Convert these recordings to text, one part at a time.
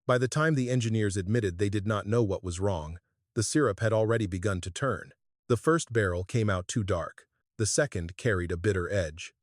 By the time the engineers admitted they did not know what was wrong, the syrup had already begun to turn. The first barrel came out too dark. The second carried a bitter edge.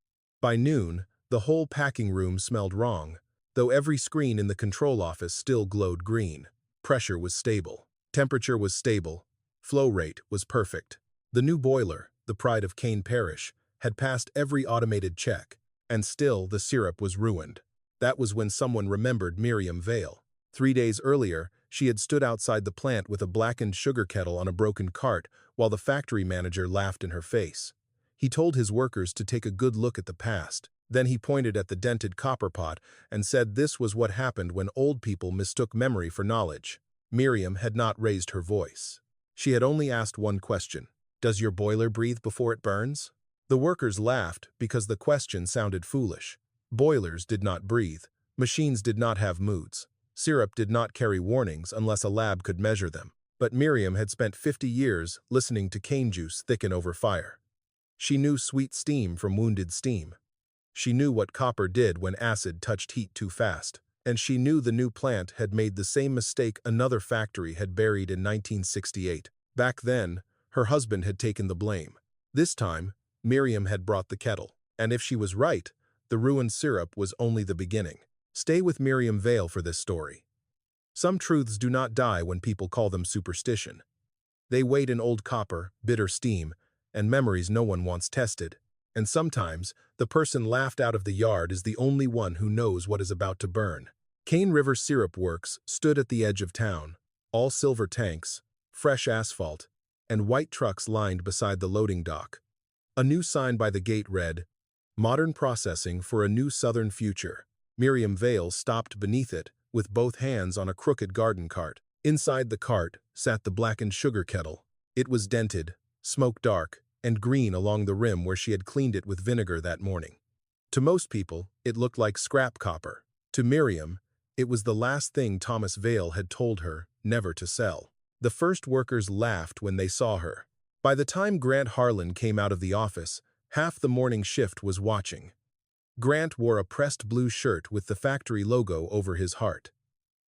By noon, the whole packing room smelled wrong, though every screen in the control office still glowed green. Pressure was stable. Temperature was stable. Flow rate was perfect. The new boiler, the pride of Kane Parish, had passed every automated check, and still the syrup was ruined. That was when someone remembered Miriam Vale. 3 days earlier, she had stood outside the plant with a blackened sugar kettle on a broken cart while the factory manager laughed in her face. He told his workers to take a good look at the past. Then he pointed at the dented copper pot and said this was what happened when old people mistook memory for knowledge. Miriam had not raised her voice. She had only asked one question. Does your boiler breathe before it burns? The workers laughed because the question sounded foolish. Boilers did not breathe. Machines did not have moods. Syrup did not carry warnings unless a lab could measure them. But Miriam had spent 50 years listening to cane juice thicken over fire. She knew sweet steam from wounded steam. She knew what copper did when acid touched heat too fast. And she knew the new plant had made the same mistake another factory had buried in 1968. Back then, her husband had taken the blame. This time, Miriam had brought the kettle. And if she was right, the ruined syrup was only the beginning. Stay with Miriam Vale for this story. Some truths do not die when people call them superstition. They wait in old copper, bitter steam, and memories no one wants tested. And sometimes, the person laughed out of the yard is the only one who knows what is about to burn. Cane River Syrup Works stood at the edge of town, all silver tanks, fresh asphalt, and white trucks lined beside the loading dock. A new sign by the gate read, "Modern Processing for a New Southern Future." Miriam Vale stopped beneath it, with both hands on a crooked garden cart. Inside the cart sat the blackened sugar kettle. It was dented, smoke-dark, and green along the rim where she had cleaned it with vinegar that morning. To most people, it looked like scrap copper. To Miriam, it was the last thing Thomas Vale had told her never to sell. The first workers laughed when they saw her. By the time Grant Harlan came out of the office, half the morning shift was watching. Grant wore a pressed blue shirt with the factory logo over his heart.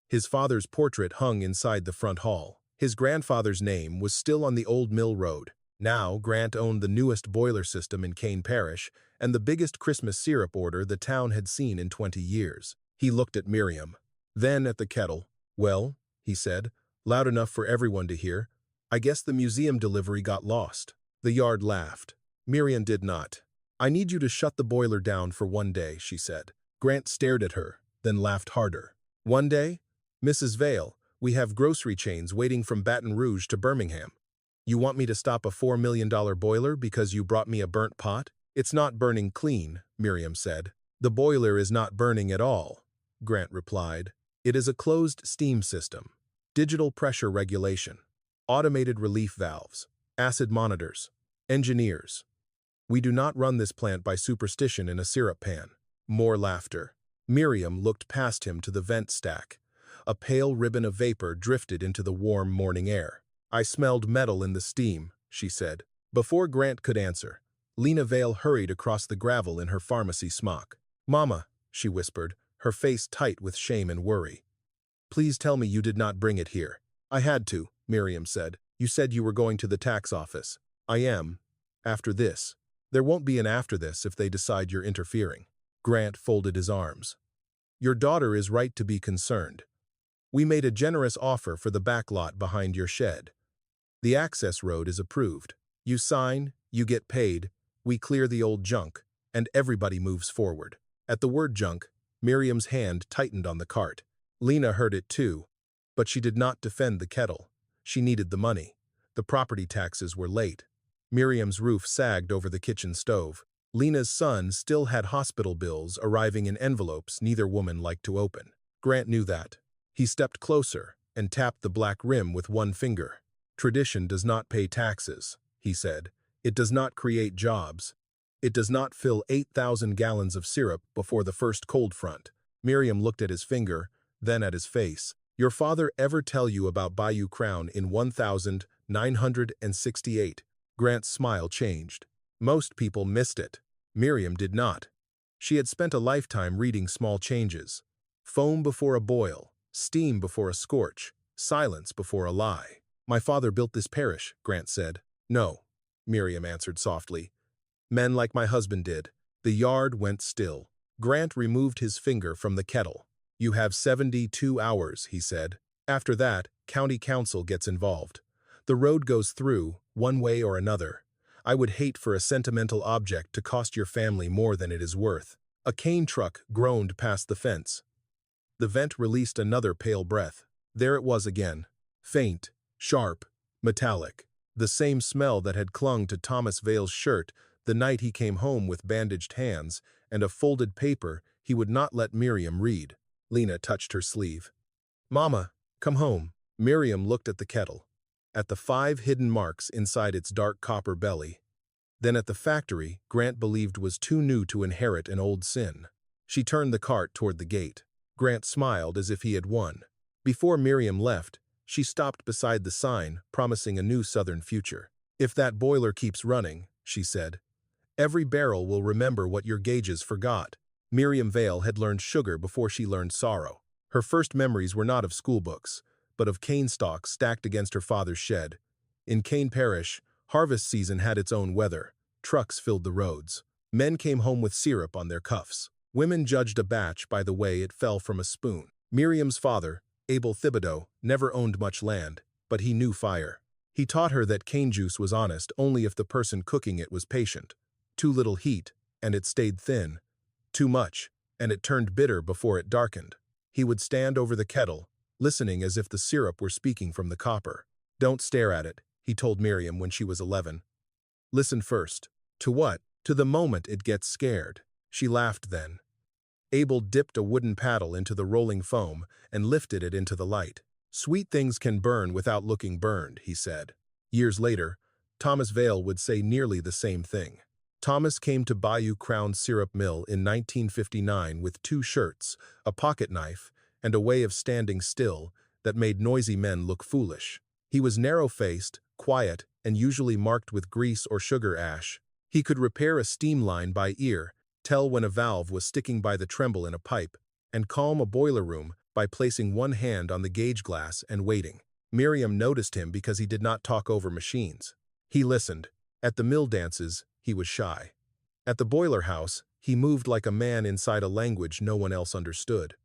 His father's portrait hung inside the front hall. His grandfather's name was still on the old mill road. Now, Grant owned the newest boiler system in Kane Parish and the biggest Christmas syrup order the town had seen in 20 years. He looked at Miriam, then at the kettle. "Well," he said, loud enough for everyone to hear, "I guess the museum delivery got lost." The yard laughed. Miriam did not. "I need you to shut the boiler down for 1 day," she said. Grant stared at her, then laughed harder. "1 day? Mrs. Vale, we have grocery chains waiting from Baton Rouge to Birmingham. You want me to stop a $4 million boiler because you brought me a burnt pot?" "It's not burning clean," Miriam said. "The boiler is not burning at all," Grant replied. "It is a closed steam system. Digital pressure regulation. Automated relief valves. Acid monitors. Engineers. We do not run this plant by superstition in a syrup pan." More laughter. Miriam looked past him to the vent stack. A pale ribbon of vapor drifted into the warm morning air. "I smelled metal in the steam," she said. Before Grant could answer, Lena Vale hurried across the gravel in her pharmacy smock. "Mama," she whispered, her face tight with shame and worry. "Please tell me you did not bring it here." "I had to," Miriam said. "You said you were going to the tax office." "I am. After this." "There won't be an after this if they decide you're interfering." Grant folded his arms. "Your daughter is right to be concerned. We made a generous offer for the back lot behind your shed. The access road is approved. You sign, you get paid, we clear the old junk, and everybody moves forward." At the word junk, Miriam's hand tightened on the cart. Lena heard it too, but she did not defend the kettle. She needed the money. The property taxes were late. Miriam's roof sagged over the kitchen stove. Lena's son still had hospital bills arriving in envelopes neither woman liked to open. Grant knew that. He stepped closer and tapped the black rim with one finger. "Tradition does not pay taxes," he said. "It does not create jobs. It does not fill 8,000 gallons of syrup before the first cold front." Miriam looked at his finger, then at his face. "Your father ever tell you about Bayou Crown in 1968? Grant's smile changed. Most people missed it. Miriam did not. She had spent a lifetime reading small changes. Foam before a boil, Steam before a scorch, silence before a lie. My father built this parish, Grant said. No, Miriam answered softly. Men like my husband did. The yard went still. Grant removed his finger from the kettle. You have 72 hours, he said. After that, county council gets involved. The road goes through, one way or another. I would hate for a sentimental object to cost your family more than it is worth. A cane truck groaned past the fence. The vent released another pale breath. There it was again. Faint, sharp, metallic. The same smell that had clung to Thomas Vale's shirt the night he came home with bandaged hands and a folded paper he would not let Miriam read. Lena touched her sleeve. Mama, come home. Miriam looked at the kettle, at the 5 hidden marks inside its dark copper belly. Then at the factory Grant believed was too new to inherit an old sin. She turned the cart toward the gate. Grant smiled as if he had won. Before Miriam left, she stopped beside the sign, promising a new southern future. If that boiler keeps running, she said, every barrel will remember what your gauges forgot. Miriam Vale had learned sugar before she learned sorrow. Her first memories were not of schoolbooks, but of cane stalks stacked against her father's shed. In Cane Parish, harvest season had its own weather. Trucks filled the roads. Men came home with syrup on their cuffs. Women judged a batch by the way it fell from a spoon. Miriam's father, Abel Thibodeau, never owned much land, but he knew fire. He taught her that cane juice was honest only if the person cooking it was patient. Too little heat, and it stayed thin. Too much, and it turned bitter before it darkened. He would stand over the kettle, listening as if the syrup were speaking from the copper. Don't stare at it, he told Miriam when she was 11. Listen first. To what? To the moment it gets scared. She laughed then. Abel dipped a wooden paddle into the rolling foam and lifted it into the light. Sweet things can burn without looking burned, he said. Years later, Thomas Vale would say nearly the same thing. Thomas came to Bayou Crown Syrup Mill in 1959 with 2 shirts, a pocket knife, and a way of standing still that made noisy men look foolish. He was narrow-faced, quiet, and usually marked with grease or sugar ash. He could repair a steam line by ear, tell when a valve was sticking by the tremble in a pipe, and calm a boiler room by placing one hand on the gauge glass and waiting. Miriam noticed him because he did not talk over machines. He listened. At the mill dances, he was shy. At the boiler house, he moved like a man inside a language no one else understood.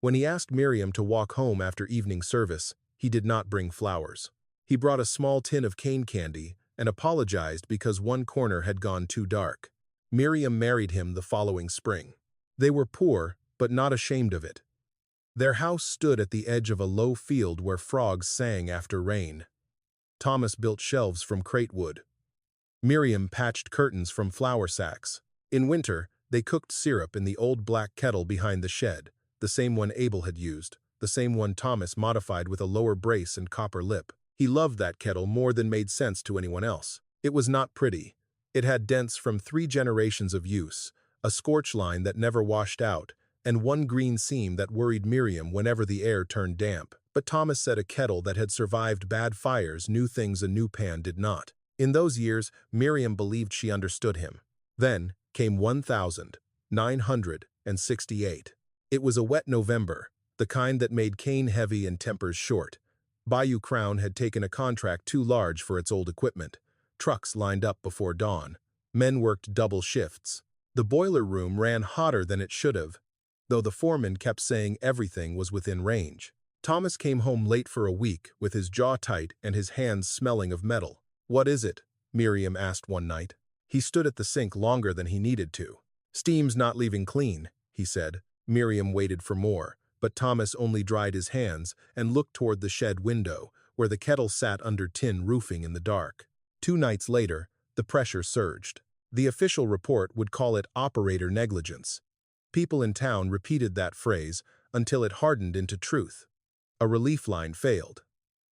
When he asked Miriam to walk home after evening service, he did not bring flowers. He brought a small tin of cane candy and apologized because one corner had gone too dark. Miriam married him the following spring. They were poor, but not ashamed of it. Their house stood at the edge of a low field where frogs sang after rain. Thomas built shelves from crate wood. Miriam patched curtains from flour sacks. In winter, they cooked syrup in the old black kettle behind the shed, the same one Abel had used, the same one Thomas modified with a lower brace and copper lip. He loved that kettle more than made sense to anyone else. It was not pretty. It had dents from 3 generations of use, a scorch line that never washed out, and one green seam that worried Miriam whenever the air turned damp. But Thomas said a kettle that had survived bad fires knew things a new pan did not. In those years, Miriam believed she understood him. Then came 1968. It was a wet November, the kind that made cane heavy and tempers short. Bayou Crown had taken a contract too large for its old equipment. Trucks lined up before dawn. Men worked double shifts. The boiler room ran hotter than it should have, though the foreman kept saying everything was within range. Thomas came home late for a week, with his jaw tight and his hands smelling of metal. What is it? Miriam asked one night. He stood at the sink longer than he needed to. Steam's not leaving clean, he said. Miriam waited for more, but Thomas only dried his hands and looked toward the shed window, where the kettle sat under tin roofing in the dark. 2 nights later, the pressure surged. The official report would call it operator negligence. People in town repeated that phrase until it hardened into truth. A relief line failed.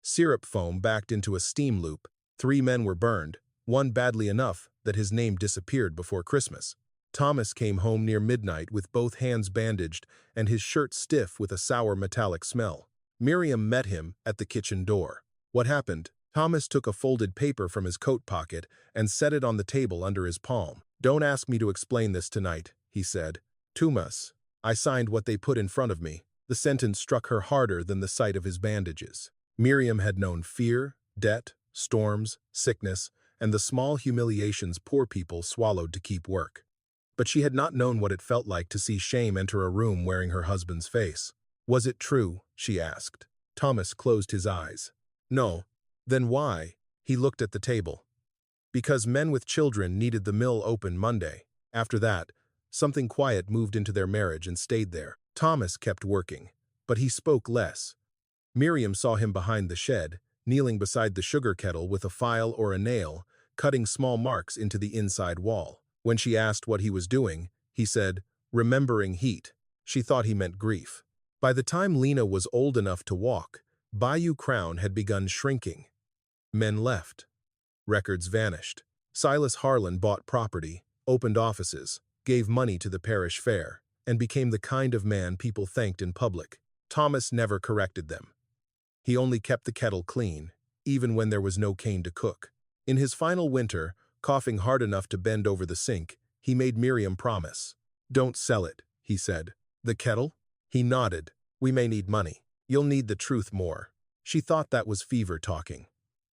Syrup foam backed into a steam loop. 3 men were burned, one badly enough that his name disappeared before Christmas. Thomas came home near midnight with both hands bandaged and his shirt stiff with a sour metallic smell. Miriam met him at the kitchen door. What happened? Thomas took a folded paper from his coat pocket and set it on the table under his palm. Don't ask me to explain this tonight, he said. Thomas, I signed what they put in front of me. The sentence struck her harder than the sight of his bandages. Miriam had known fear, debt, storms, sickness, and the small humiliations poor people swallowed to keep work. But she had not known what it felt like to see shame enter a room wearing her husband's face. Was it true? She asked. Thomas closed his eyes. No. Then why? He looked at the table. Because men with children needed the mill open Monday. After that, something quiet moved into their marriage and stayed there. Thomas kept working, but he spoke less. Miriam saw him behind the shed, kneeling beside the sugar kettle with a file or a nail, cutting small marks into the inside wall. When she asked what he was doing, he said, "Remembering heat." She thought he meant grief. By the time Lena was old enough to walk, Bayou Crown had begun shrinking. Men left. Records vanished. Silas Harlan bought property, opened offices, gave money to the parish fair, and became the kind of man people thanked in public. Thomas never corrected them. He only kept the kettle clean, even when there was no cane to cook. In his final winter, coughing hard enough to bend over the sink, he made Miriam promise. "Don't sell it," he said. "The kettle?" He nodded. "We may need money. You'll need the truth more." She thought that was fever talking.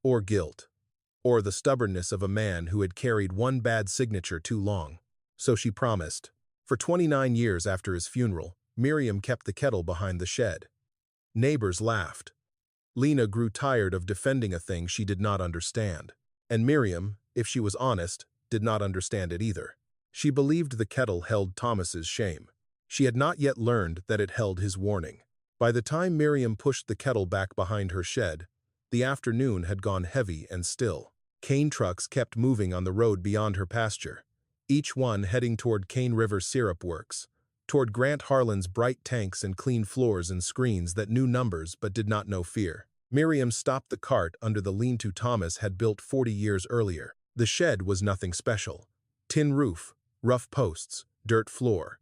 Or guilt. Or the stubbornness of a man who had carried one bad signature too long. So she promised. For 29 years after his funeral, Miriam kept the kettle behind the shed. Neighbors laughed. Lena grew tired of defending a thing she did not understand. And Miriam, if she was honest, did not understand it either. She believed the kettle held Thomas's shame. She had not yet learned that it held his warning. By the time Miriam pushed the kettle back behind her shed, the afternoon had gone heavy and still. Cane trucks kept moving on the road beyond her pasture, each one heading toward Cane River Syrup Works, toward Grant Harlan's bright tanks and clean floors and screens that knew numbers but did not know fear. Miriam stopped the cart under the lean-to Thomas had built 40 years earlier. The shed was nothing special. Tin roof, rough posts, dirt floor.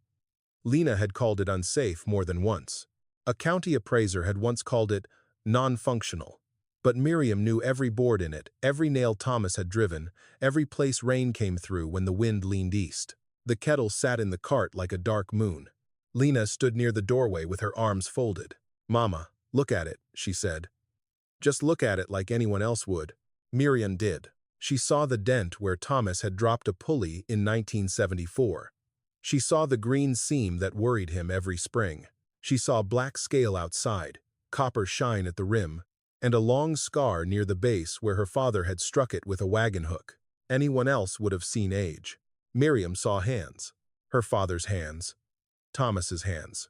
Lena had called it unsafe more than once. A county appraiser had once called it non-functional. But Miriam knew every board in it, every nail Thomas had driven, every place rain came through when the wind leaned east. The kettle sat in the cart like a dark moon. Lena stood near the doorway with her arms folded. "Mama, look at it," she said. "Just look at it like anyone else would." Miriam did. She saw the dent where Thomas had dropped a pulley in 1974. She saw the green seam that worried him every spring. She saw black scale outside, copper shine at the rim, and a long scar near the base where her father had struck it with a wagon hook. Anyone else would have seen age. Miriam saw hands. Her father's hands. Thomas's hands.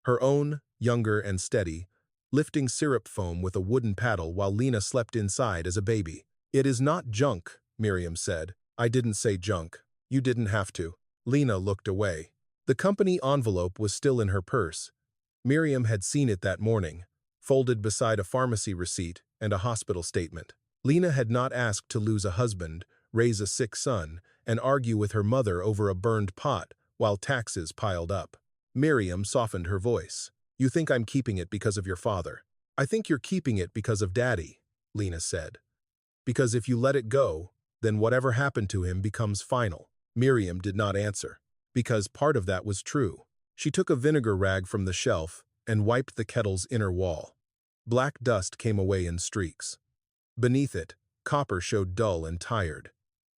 Her own, younger and steady, lifting syrup foam with a wooden paddle while Lena slept inside as a baby. "It is not junk," Miriam said. "I didn't say junk. You didn't have to." Lena looked away. The company envelope was still in her purse. Miriam had seen it that morning, folded beside a pharmacy receipt and a hospital statement. Lena had not asked to lose a husband, raise a sick son, and argue with her mother over a burned pot while taxes piled up. Miriam softened her voice. "You think I'm keeping it because of your father. I think you're keeping it because of Daddy," Lena said. "Because if you let it go, then whatever happened to him becomes final." Miriam did not answer, because part of that was true. She took a vinegar rag from the shelf and wiped the kettle's inner wall. Black dust came away in streaks. Beneath it, copper showed dull and tired.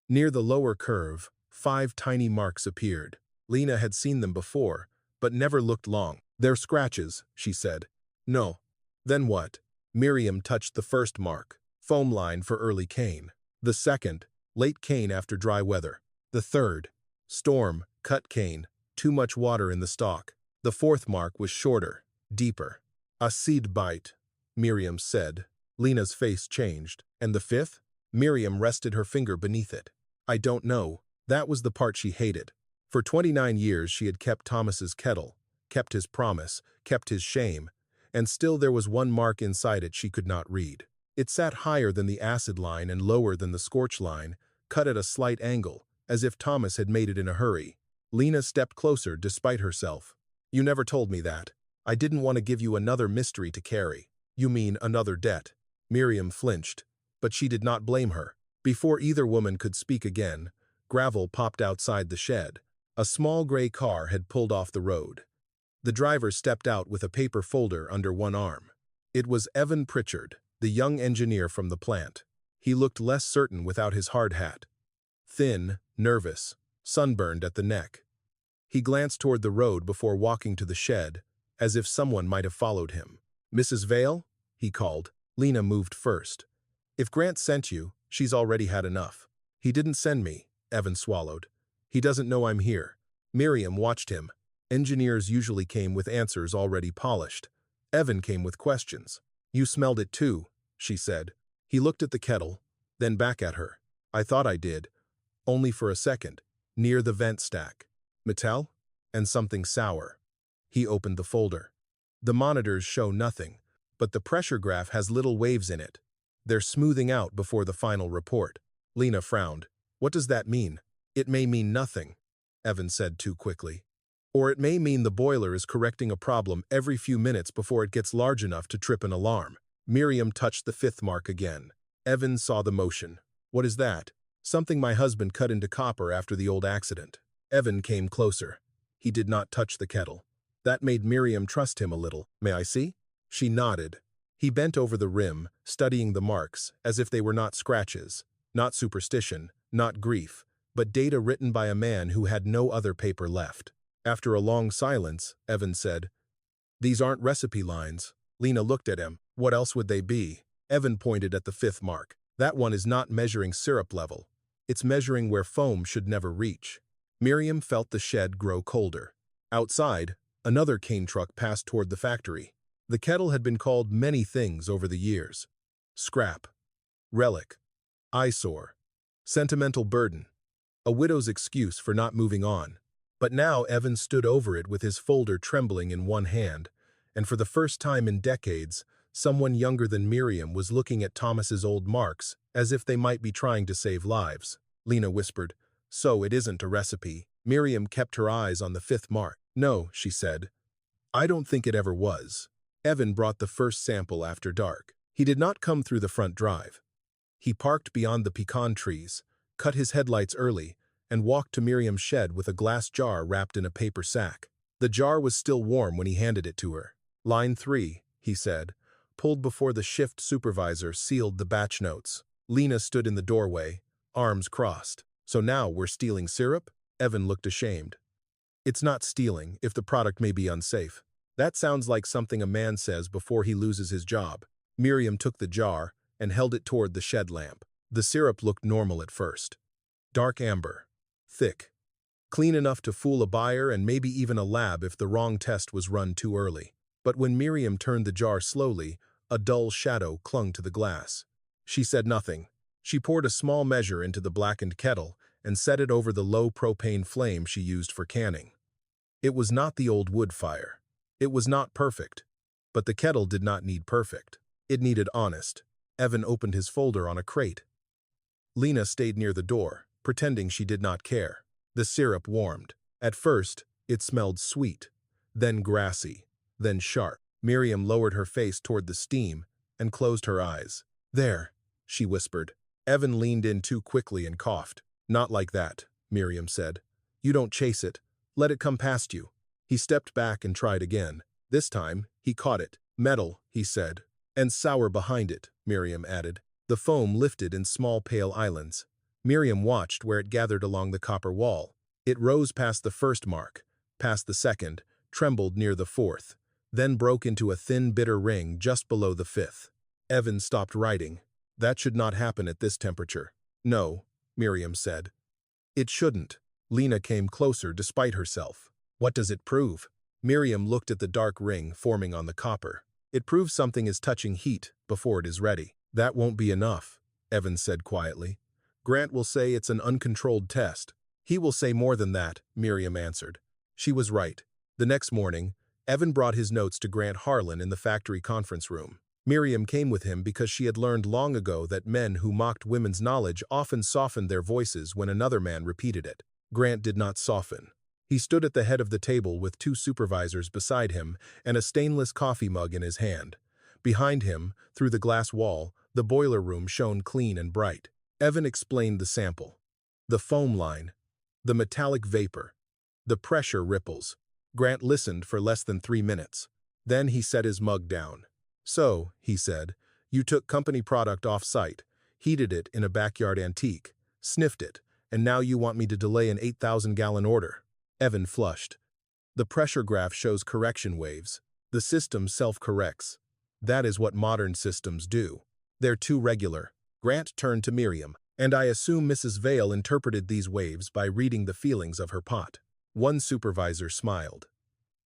Near the lower curve, 5 tiny marks appeared. Lena had seen them before, but never looked long. "They're scratches," she said. "No." "Then what?" Miriam touched the first mark, foam line for early cane. The second, late cane after dry weather. The third, storm, cut cane, too much water in the stalk. The fourth mark was shorter, deeper. "A seed bite," Miriam said. Lena's face changed. "And the fifth?" Miriam rested her finger beneath it. "I don't know." That was the part she hated. For 29 years she had kept Thomas's kettle, kept his promise, kept his shame, and still there was one mark inside it she could not read. It sat higher than the acid line and lower than the scorch line, cut at a slight angle, as if Thomas had made it in a hurry. Lena stepped closer despite herself. "You never told me that. I didn't want to give you another mystery to carry." "You mean another debt." Miriam flinched, but she did not blame her. Before either woman could speak again, gravel popped outside the shed. A small gray car had pulled off the road. The driver stepped out with a paper folder under one arm. It was Evan Pritchard, the young engineer from the plant. He looked less certain without his hard hat. Thin, nervous, sunburned at the neck. He glanced toward the road before walking to the shed, as if someone might have followed him. "Mrs. Vale?" he called. Lena moved first. "If Grant sent you, she's already had enough." "He didn't send me," Evan swallowed. "He doesn't know I'm here." Miriam watched him. Engineers usually came with answers already polished. Evan came with questions. "You smelled it too," she said. He looked at the kettle, then back at her. "I thought I did. Only for a second. Near the vent stack. Metal? And something sour." He opened the folder. "The monitors show nothing, but the pressure graph has little waves in it. They're smoothing out before the final report." Lena frowned. "What does that mean?" "It may mean nothing," Evan said too quickly. "Or it may mean the boiler is correcting a problem every few minutes before it gets large enough to trip an alarm." Miriam touched the 5th mark again. Evan saw the motion. "What is that?" "Something my husband cut into copper after the old accident." Evan came closer. He did not touch the kettle. That made Miriam trust him a little. "May I see?" She nodded. He bent over the rim, studying the marks, as if they were not scratches, not superstition, not grief, but data written by a man who had no other paper left. After a long silence, Evan said, "These aren't recipe lines." Lena looked at him. "What else would they be?" Evan pointed at the 5th mark. "That one is not measuring syrup level. It's measuring where foam should never reach." Miriam felt the shed grow colder. Outside, another cane truck passed toward the factory. The kettle had been called many things over the years. Scrap, relic, eyesore, sentimental burden, a widow's excuse for not moving on. But now Evan stood over it with his folder trembling in one hand, and for the first time in decades, someone younger than Miriam was looking at Thomas's old marks as if they might be trying to save lives. Lena whispered, "So it isn't a recipe." Miriam kept her eyes on the 5th mark. "No," she said. "I don't think it ever was." Evan brought the first sample after dark. He did not come through the front drive. He parked beyond the pecan trees, cut his headlights early, and walked to Miriam's shed with a glass jar wrapped in a paper sack. The jar was still warm when he handed it to her. "Line 3, he said, pulled before the shift supervisor sealed the batch notes. Lena stood in the doorway, arms crossed. "So now we're stealing syrup?" Evan looked ashamed. "It's not stealing, if the product may be unsafe." That sounds like something a man says before he loses his job. Miriam took the jar and held it toward the shed lamp. The syrup looked normal at first. Dark amber. Thick. Clean enough to fool a buyer and maybe even a lab if the wrong test was run too early. But when Miriam turned the jar slowly, a dull shadow clung to the glass. She said nothing. She poured a small measure into the blackened kettle and set it over the low propane flame she used for canning. It was not the old wood fire. It was not perfect. But the kettle did not need perfect. It needed honest. Evan opened his folder on a crate. Lena stayed near the door, pretending she did not care. The syrup warmed. At first, it smelled sweet, then grassy, then sharp. Miriam lowered her face toward the steam and closed her eyes. "There," she whispered. Evan leaned in too quickly and coughed. "Not like that," Miriam said. "You don't chase it. Let it come past you." He stepped back and tried again. This time, he caught it. "Metal," he said. "And sour behind it," Miriam added. The foam lifted in small pale islands. Miriam watched where it gathered along the copper wall. It rose past the 1st mark, past the 2nd, trembled near the 4th, then broke into a thin bitter ring just below the 5th. Evan stopped writing. That should not happen at this temperature. "No," Miriam said. "It shouldn't." Lena came closer despite herself. "What does it prove?" Miriam looked at the dark ring forming on the copper. "It proves something is touching heat before it is ready." "That won't be enough," Evan said quietly. "Grant will say it's an uncontrolled test." "He will say more than that," Miriam answered. She was right. The next morning, Evan brought his notes to Grant Harlan in the factory conference room. Miriam came with him because she had learned long ago that men who mocked women's knowledge often softened their voices when another man repeated it. Grant did not soften. He stood at the head of the table with 2 supervisors beside him and a stainless coffee mug in his hand. Behind him, through the glass wall, the boiler room shone clean and bright. Evan explained the sample. The foam line, the metallic vapor, the pressure ripples. Grant listened for less than 3 minutes. Then he set his mug down. "So," he said, "you took company product off-site, heated it in a backyard antique, sniffed it, and now you want me to delay an 8,000-gallon order." Evan flushed. "The pressure graph shows correction waves. The system self-corrects. That is what modern systems do. They're too regular." Grant turned to Miriam. "And I assume Mrs. Vale interpreted these waves by reading the feelings of her pot." One supervisor smiled.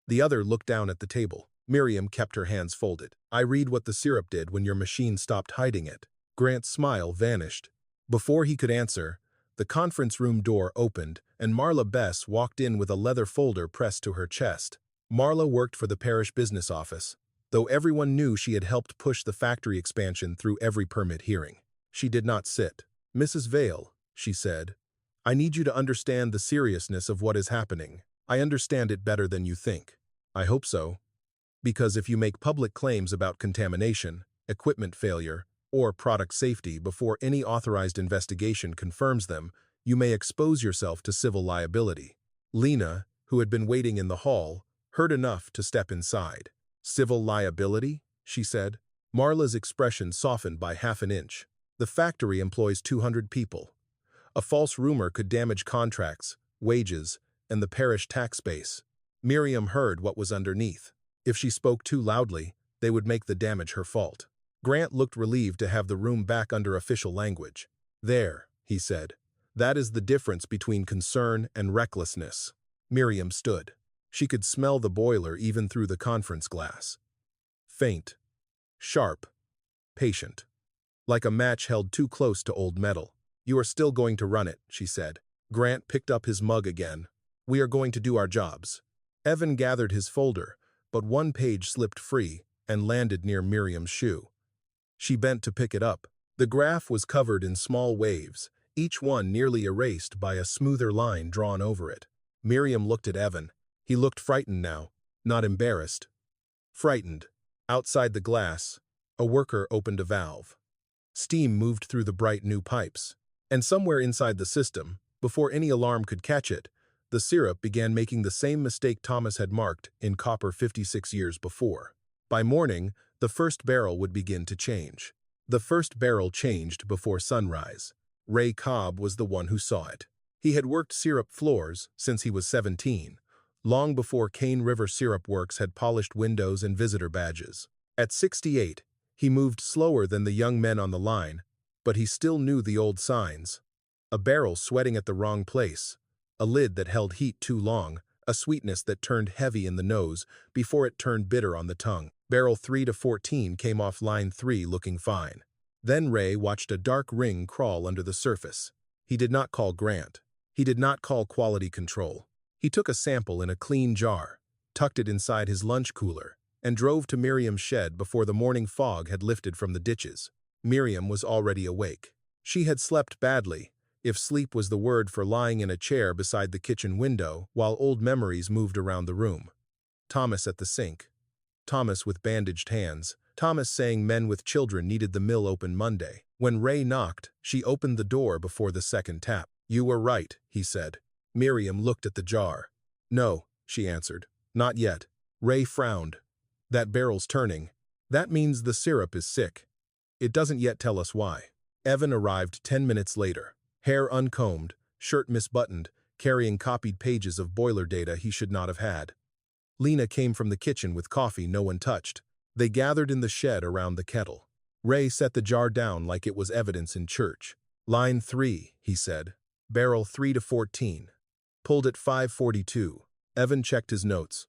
The other looked down at the table. Miriam kept her hands folded. "I read what the syrup did when your machine stopped hiding it." Grant's smile vanished. Before he could answer, the conference room door opened, and Marla Bess walked in with a leather folder pressed to her chest. Marla worked for the parish business office, though everyone knew she had helped push the factory expansion through every permit hearing. She did not sit. "Mrs. Vale," she said, "I need you to understand the seriousness of what is happening. I understand it better than you think." "I hope so. Because if you make public claims about contamination, equipment failure, or product safety before any authorized investigation confirms them, you may expose yourself to civil liability." Lena, who had been waiting in the hall, heard enough to step inside. "Civil liability?" she said. Marla's expression softened by half an inch. "The factory employs 200 people. A false rumor could damage contracts, wages, and the parish tax base." Miriam heard what was underneath. If she spoke too loudly, they would make the damage her fault. Grant looked relieved to have the room back under official language. "There," he said. "That is the difference between concern and recklessness." Miriam stood. She could smell the boiler even through the conference glass. Faint, sharp, patient. Like a match held too close to old metal. "You are still going to run it," she said. Grant picked up his mug again. "We are going to do our jobs." Evan gathered his folder, but one page slipped free and landed near Miriam's shoe. She bent to pick it up. The graph was covered in small waves, each one nearly erased by a smoother line drawn over it. Miriam looked at Evan. He looked frightened now, not embarrassed. Frightened. Outside the glass, a worker opened a valve. Steam moved through the bright new pipes. And somewhere inside the system, before any alarm could catch it, the syrup began making the same mistake Thomas had marked in copper 56 years before. By morning, the first barrel would begin to change. The first barrel changed before sunrise. Ray Cobb was the one who saw it. He had worked syrup floors since he was 17, long before Cane River Syrup Works had polished windows and visitor badges. At 68, he moved slower than the young men on the line, but he still knew the old signs. A barrel sweating at the wrong place, a lid that held heat too long, a sweetness that turned heavy in the nose before it turned bitter on the tongue. Barrel 3 to 14 came off line 3 looking fine. Then Ray watched a dark ring crawl under the surface. He did not call Grant. He did not call quality control. He took a sample in a clean jar, tucked it inside his lunch cooler, and drove to Miriam's shed before the morning fog had lifted from the ditches. Miriam was already awake. She had slept badly, if sleep was the word for lying in a chair beside the kitchen window while old memories moved around the room. Thomas at the sink. Thomas with bandaged hands. Thomas saying men with children needed the mill open Monday. When Ray knocked, she opened the door before the second tap. "You were right," he said. Miriam looked at the jar. "No," she answered. "Not yet." Ray frowned. "That barrel's turning. That means the syrup is sick. It doesn't yet tell us why." Evan arrived 10 minutes later. Hair uncombed, shirt misbuttoned, carrying copied pages of boiler data he should not have had. Lena came from the kitchen with coffee no one touched. They gathered in the shed around the kettle. Ray set the jar down like it was evidence in church. "Line 3, he said. "Barrel 3 to 14. Pulled at 5:42. Evan checked his notes.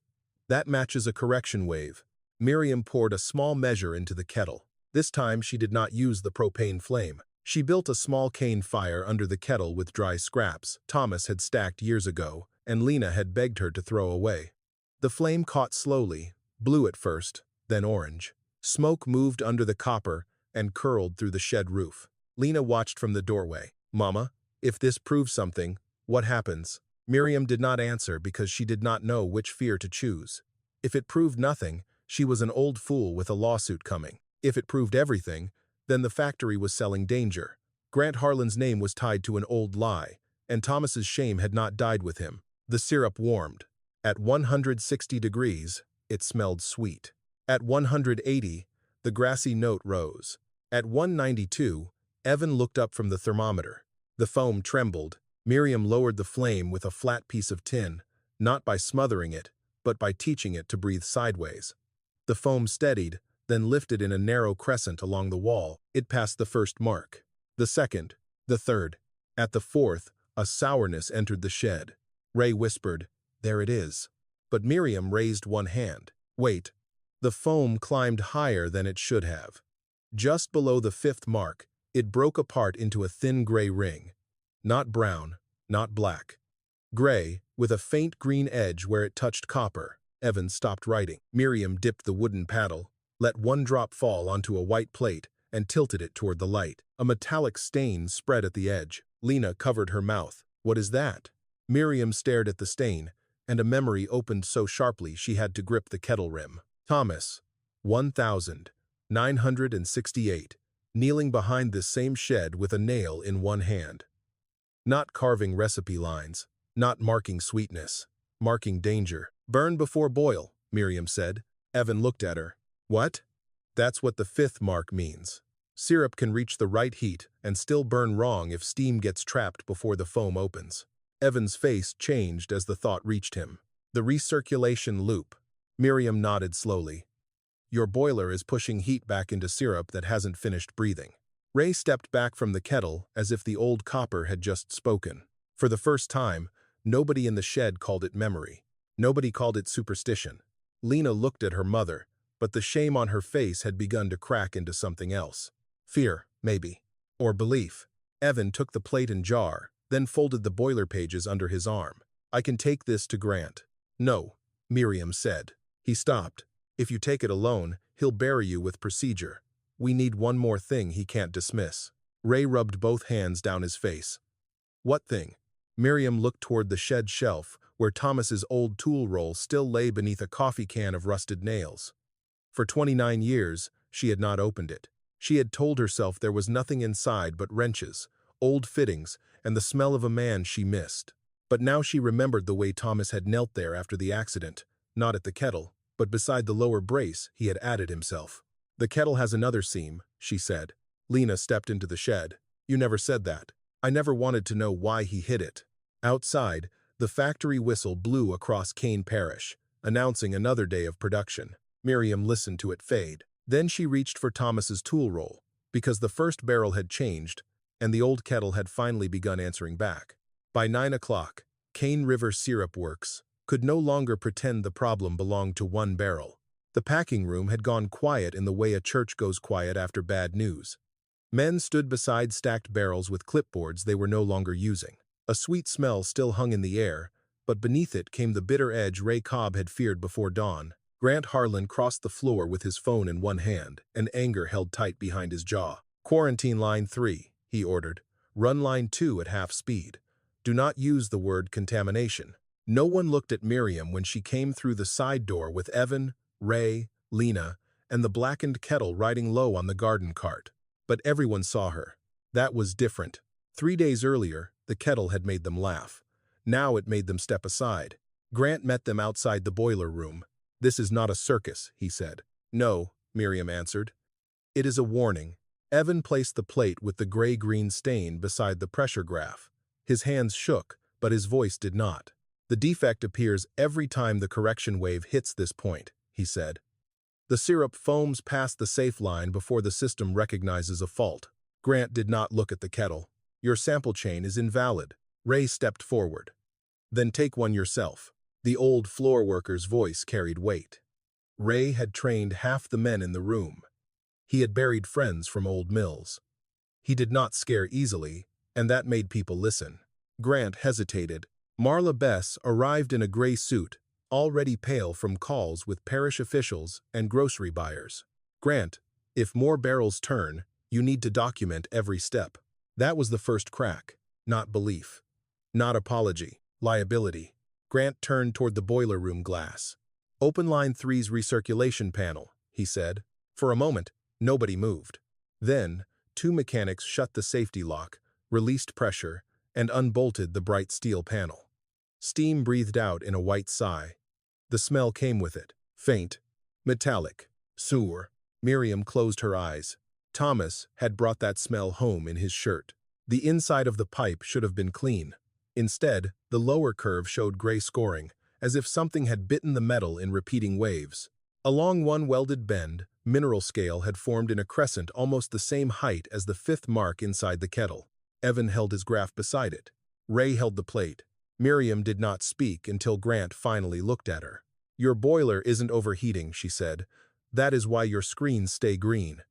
"That matches a correction wave." Miriam poured a small measure into the kettle. This time she did not use the propane flame. She built a small cane fire under the kettle with dry scraps Thomas had stacked years ago, and Lena had begged her to throw away. The flame caught slowly, blue at first, then orange. Smoke moved under the copper and curled through the shed roof. Lena watched from the doorway. "Mama, if this proves something, what happens?" Miriam did not answer because she did not know which fear to choose. If it proved nothing, she was an old fool with a lawsuit coming. If it proved everything, then the factory was selling danger. Grant Harlan's name was tied to an old lie, and Thomas's shame had not died with him. The syrup warmed. At 160 degrees, it smelled sweet. At 180, the grassy note rose. At 192, Evan looked up from the thermometer. The foam trembled. Miriam lowered the flame with a flat piece of tin, not by smothering it, but by teaching it to breathe sideways. The foam steadied, then lifted in a narrow crescent along the wall. It passed the first mark, the second, the third. At the fourth, a sourness entered the shed. Ray whispered, "There it is." But Miriam raised one hand. Wait. The foam climbed higher than it should have. Just below the fifth mark, it broke apart into a thin gray ring. Not brown, not black. Gray, with a faint green edge where it touched copper. Evan stopped writing. Miriam dipped the wooden paddle, let one drop fall onto a white plate, and tilted it toward the light. A metallic stain spread at the edge. Lena covered her mouth. "What is that?" Miriam stared at the stain, and a memory opened so sharply she had to grip the kettle rim. Thomas, 1968, kneeling behind this same shed with a nail in one hand. Not carving recipe lines, not marking sweetness, marking danger. "Burn before boil," Miriam said. Evan looked at her. "What?" "That's what the fifth mark means. Syrup can reach the right heat and still burn wrong if steam gets trapped before the foam opens." Evan's face changed as the thought reached him. "The recirculation loop." Miriam nodded slowly. "Your boiler is pushing heat back into syrup that hasn't finished breathing." Ray stepped back from the kettle as if the old copper had just spoken. For the first time, nobody in the shed called it memory. Nobody called it superstition. Lena looked at her mother, but the shame on her face had begun to crack into something else. Fear, maybe. Or belief. Evan took the plate and jar, then folded the boiler pages under his arm. "I can take this to Grant." "No," Miriam said. He stopped. "If you take it alone, he'll bury you with procedure. We need one more thing he can't dismiss." Ray rubbed both hands down his face. "What thing?" Miriam looked toward the shed shelf, where Thomas's old tool roll still lay beneath a coffee can of rusted nails. For 29 years, she had not opened it. She had told herself there was nothing inside but wrenches, old fittings, and the smell of a man she missed. But now she remembered the way Thomas had knelt there after the accident, not at the kettle, but beside the lower brace he had added himself. "The kettle has another seam," she said. Lena stepped into the shed. "You never said that." "I never wanted to know why he hid it." Outside, the factory whistle blew across Kane Parish, announcing another day of production. Miriam listened to it fade. Then she reached for Thomas's tool roll, because the first barrel had changed, and the old kettle had finally begun answering back. By 9 o'clock, Cane River Syrup Works could no longer pretend the problem belonged to one barrel. The packing room had gone quiet in the way a church goes quiet after bad news. Men stood beside stacked barrels with clipboards they were no longer using. A sweet smell still hung in the air, but beneath it came the bitter edge Ray Cobb had feared before dawn. Grant Harlan crossed the floor with his phone in one hand, and anger held tight behind his jaw. "Quarantine line 3, he ordered. "Run line 2 at half speed. Do not use the word contamination." No one looked at Miriam when she came through the side door with Evan, Ray, Lena, and the blackened kettle riding low on the garden cart. But everyone saw her. That was different. 3 days earlier, the kettle had made them laugh. Now it made them step aside. Grant met them outside the boiler room. "This is not a circus," he said. "No," Miriam answered. "It is a warning." Evan placed the plate with the gray-green stain beside the pressure graph. His hands shook, but his voice did not. "The defect appears every time the correction wave hits this point," he said. "The syrup foams past the safe line before the system recognizes a fault." Grant did not look at the kettle. "Your sample chain is invalid." Ray stepped forward. "Then take one yourself." The old floor worker's voice carried weight. Ray had trained half the men in the room. He had buried friends from old mills. He did not scare easily, and that made people listen. Grant hesitated. Marla Bess arrived in a gray suit, already pale from calls with parish officials and grocery buyers. "Grant, if more barrels turn, you need to document every step." That was the first crack. Not belief. Not apology. Liability. Grant turned toward the boiler room glass. "Open line 3's recirculation panel," he said. For a moment, nobody moved. Then, 2 mechanics shut the safety lock, released pressure, and unbolted the bright steel panel. Steam breathed out in a white sigh. The smell came with it. Faint. Metallic. Sour. Miriam closed her eyes. Thomas had brought that smell home in his shirt. The inside of the pipe should have been clean. Instead, the lower curve showed gray scoring, as if something had bitten the metal in repeating waves. Along one welded bend, mineral scale had formed in a crescent almost the same height as the fifth mark inside the kettle. Evan held his graph beside it. Ray held the plate. Miriam did not speak until Grant finally looked at her. "Your boiler isn't overheating," she said. "That is why your screens stay green.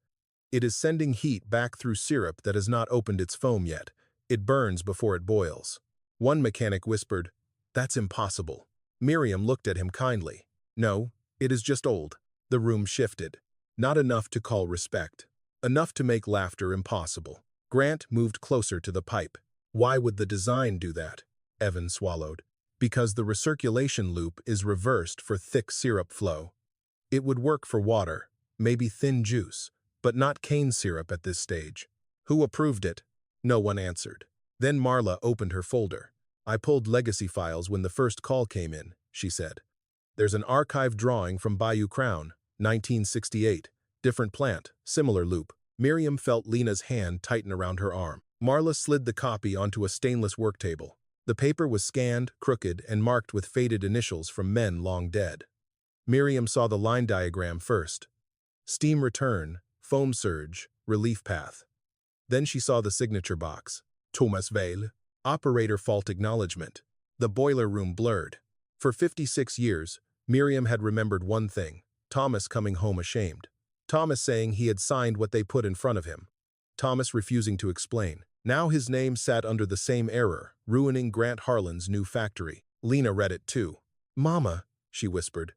It is sending heat back through syrup that has not opened its foam yet. It burns before it boils." One mechanic whispered, "That's impossible." Miriam looked at him kindly. "No, it is just old." The room shifted. Not enough to call respect. Enough to make laughter impossible. Grant moved closer to the pipe. "Why would the design do that?" Evan swallowed. "Because the recirculation loop is reversed for thick syrup flow. It would work for water, maybe thin juice, but not cane syrup at this stage." "Who approved it?" No one answered. Then Marla opened her folder. "I pulled legacy files when the first call came in," she said. "There's an archived drawing from Bayou Crown, 1968. Different plant, similar loop." Miriam felt Lena's hand tighten around her arm. Marla slid the copy onto a stainless work table. The paper was scanned, crooked, and marked with faded initials from men long dead. Miriam saw the line diagram first. Steam return, foam surge, relief path. Then she saw the signature box. Thomas Vale. Operator fault acknowledgement. The boiler room blurred. For 56 years, Miriam had remembered one thing: Thomas coming home ashamed. Thomas saying he had signed what they put in front of him. Thomas refusing to explain. Now his name sat under the same error, ruining Grant Harlan's new factory. Lena read it too. "Mama," she whispered.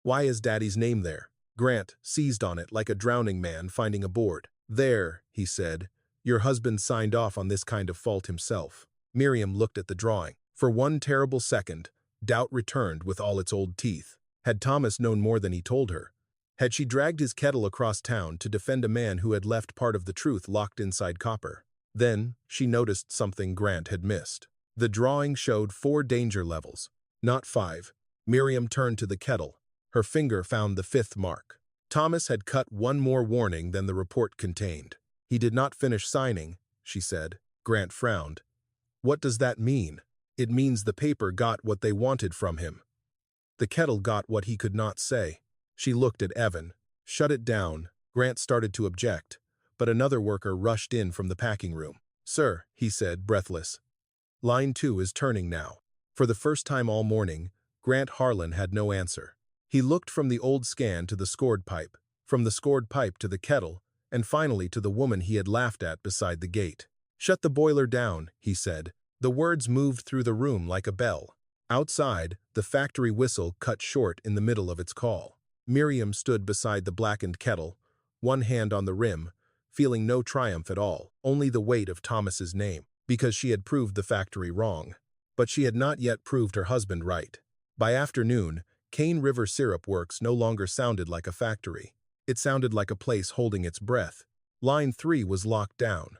"Why is Daddy's name there?" Grant seized on it like a drowning man finding a board. "There," he said. "Your husband signed off on this kind of fault himself." Miriam looked at the drawing. For one terrible second, doubt returned with all its old teeth. Had Thomas known more than he told her? Had she dragged his kettle across town to defend a man who had left part of the truth locked inside copper? Then, she noticed something Grant had missed. The drawing showed 4 danger levels, not 5. Miriam turned to the kettle. Her finger found the 5th mark. Thomas had cut one more warning than the report contained. "He did not finish signing," she said. Grant frowned. "What does that mean?" "It means the paper got what they wanted from him. The kettle got what he could not say." She looked at Evan. "Shut it down." Grant started to object, but another worker rushed in from the packing room. "Sir," he said, breathless. "Line 2 is turning now." For the first time all morning, Grant Harlan had no answer. He looked from the old scan to the scored pipe, from the scored pipe to the kettle, and finally to the woman he had laughed at beside the gate. "Shut the boiler down," he said. The words moved through the room like a bell. Outside, the factory whistle cut short in the middle of its call. Miriam stood beside the blackened kettle, one hand on the rim, feeling no triumph at all, only the weight of Thomas's name, because she had proved the factory wrong. But she had not yet proved her husband right. By afternoon, Cane River Syrup Works no longer sounded like a factory. It sounded like a place holding its breath. Line 3 was locked down.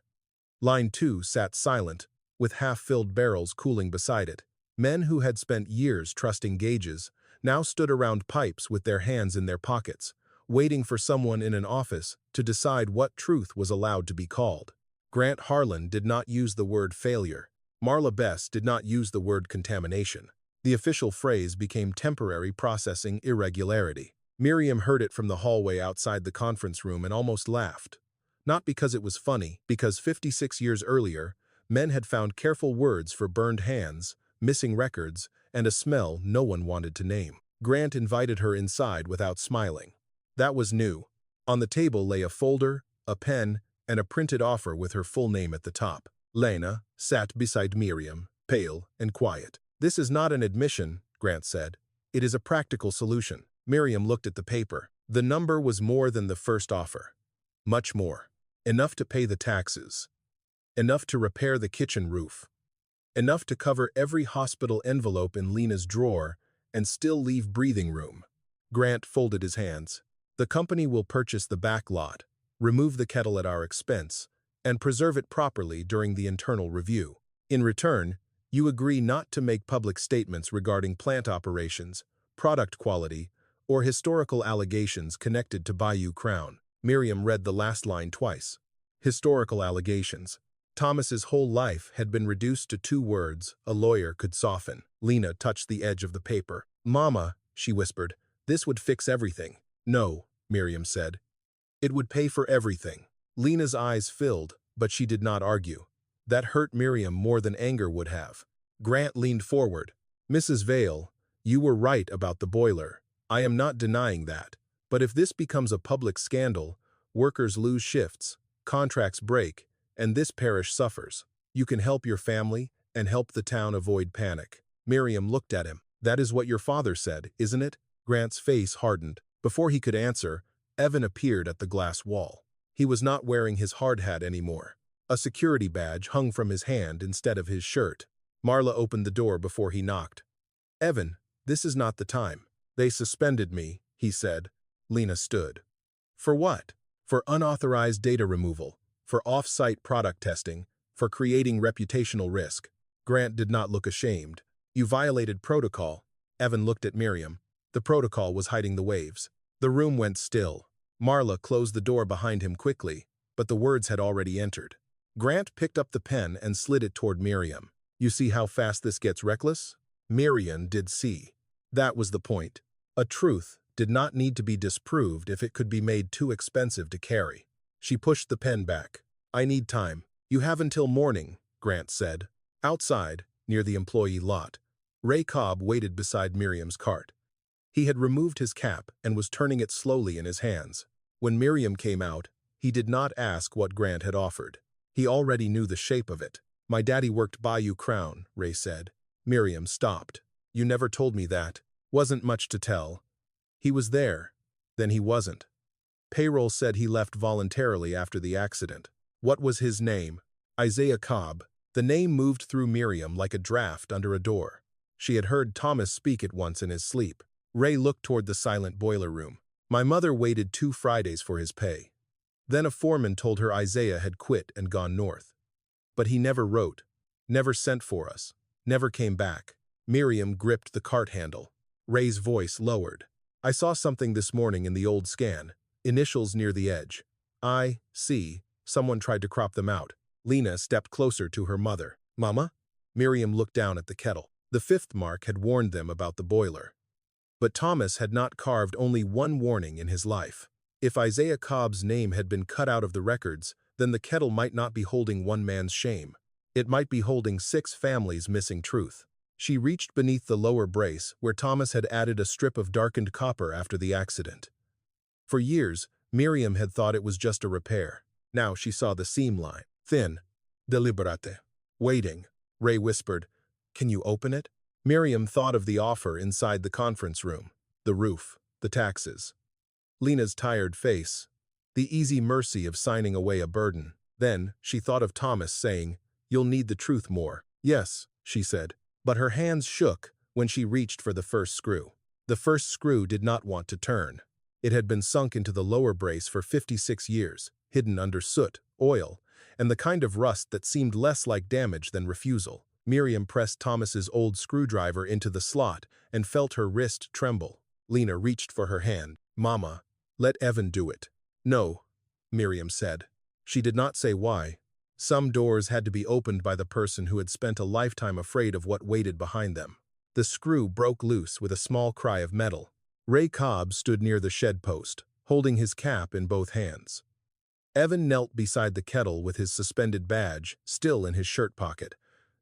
Line 2 sat silent, with half-filled barrels cooling beside it. Men who had spent years trusting gauges now stood around pipes with their hands in their pockets, waiting for someone in an office to decide what truth was allowed to be called. Grant Harlan did not use the word failure. Marla Bess did not use the word contamination. The official phrase became temporary processing irregularity. Miriam heard it from the hallway outside the conference room and almost laughed. Not because it was funny, because 56 years earlier, men had found careful words for burned hands, missing records, and a smell no one wanted to name. Grant invited her inside without smiling. That was new. On the table lay a folder, a pen, and a printed offer with her full name at the top. Lena sat beside Miriam, pale and quiet. "This is not an admission," Grant said. "It is a practical solution." Miriam looked at the paper. The number was more than the first offer. Much more. Enough to pay the taxes. Enough to repair the kitchen roof. Enough to cover every hospital envelope in Lena's drawer and still leave breathing room. Grant folded his hands. "The company will purchase the back lot, remove the kettle at our expense, and preserve it properly during the internal review. In return, You agree not to make public statements regarding plant operations, product quality, or historical allegations connected to Bayou Crown. Miriam read the last line twice. Historical allegations. Thomas's whole life had been reduced to 2 words a lawyer could soften. Lena touched the edge of the paper. "Mama," she whispered, "this would fix everything." "No," Miriam said. "It would pay for everything." Lena's eyes filled, but she did not argue. That hurt Miriam more than anger would have. Grant leaned forward. "Mrs. Vale, you were right about the boiler. I am not denying that. But if this becomes a public scandal, workers lose shifts, contracts break, and this parish suffers. You can help your family and help the town avoid panic." Miriam looked at him. "That is what your father said, isn't it?" Grant's face hardened. Before he could answer, Evan appeared at the glass wall. He was not wearing his hard hat anymore. A security badge hung from his hand instead of his shirt. Marla opened the door before he knocked. "Evan, this is not the time." "They suspended me," he said. Lena stood. "For what?" "For unauthorized data removal, for off-site product testing, for creating reputational risk." Grant did not look ashamed. "You violated protocol." Evan looked at Miriam. The protocol was hiding the waves. The room went still. Marla closed the door behind him quickly, but the words had already entered. Grant picked up the pen and slid it toward Miriam. "You see how fast this gets reckless?" Miriam did see. That was the point. A truth did not need to be disproved if it could be made too expensive to carry. She pushed the pen back. "I need time." "You have until morning," Grant said. Outside, near the employee lot, Ray Cobb waited beside Miriam's cart. He had removed his cap and was turning it slowly in his hands. When Miriam came out, he did not ask what Grant had offered. He already knew the shape of it. "My daddy worked Bayou Crown," Ray said. Miriam stopped. "You never told me that." "Wasn't much to tell. He was there. Then he wasn't. Payroll said he left voluntarily after the accident." "What was his name?" "Isaiah Cobb." The name moved through Miriam like a draft under a door. She had heard Thomas speak it once in his sleep. Ray looked toward the silent boiler room. "My mother waited 2 Fridays for his pay. Then a foreman told her Isaiah had quit and gone north. But he never wrote, never sent for us, never came back." Miriam gripped the cart handle. Ray's voice lowered. "I saw something this morning in the old scan, initials near the edge. I, C, someone tried to crop them out." Lena stepped closer to her mother. "Mama?" Miriam looked down at the kettle. The 5th mark had warned them about the boiler. But Thomas had not carved only one warning in his life. If Isaiah Cobb's name had been cut out of the records, then the kettle might not be holding one man's shame. It might be holding 6 families' missing truth. She reached beneath the lower brace, where Thomas had added a strip of darkened copper after the accident. For years, Miriam had thought it was just a repair. Now she saw the seam line. Thin. Deliberate. "Waiting," Ray whispered. "Can you open it?" Miriam thought of the offer inside the conference room, the roof, the taxes. Lena's tired face, the easy mercy of signing away a burden. Then she thought of Thomas saying, "You'll need the truth more." "Yes," she said, but her hands shook when she reached for the first screw. The first screw did not want to turn. It had been sunk into the lower brace for 56 years, hidden under soot, oil, and the kind of rust that seemed less like damage than refusal. Miriam pressed Thomas's old screwdriver into the slot and felt her wrist tremble. Lena reached for her hand. "Mama, let Evan do it." "No," Miriam said. She did not say why. Some doors had to be opened by the person who had spent a lifetime afraid of what waited behind them. The screw broke loose with a small cry of metal. Ray Cobb stood near the shed post, holding his cap in both hands. Evan knelt beside the kettle with his suspended badge still in his shirt pocket,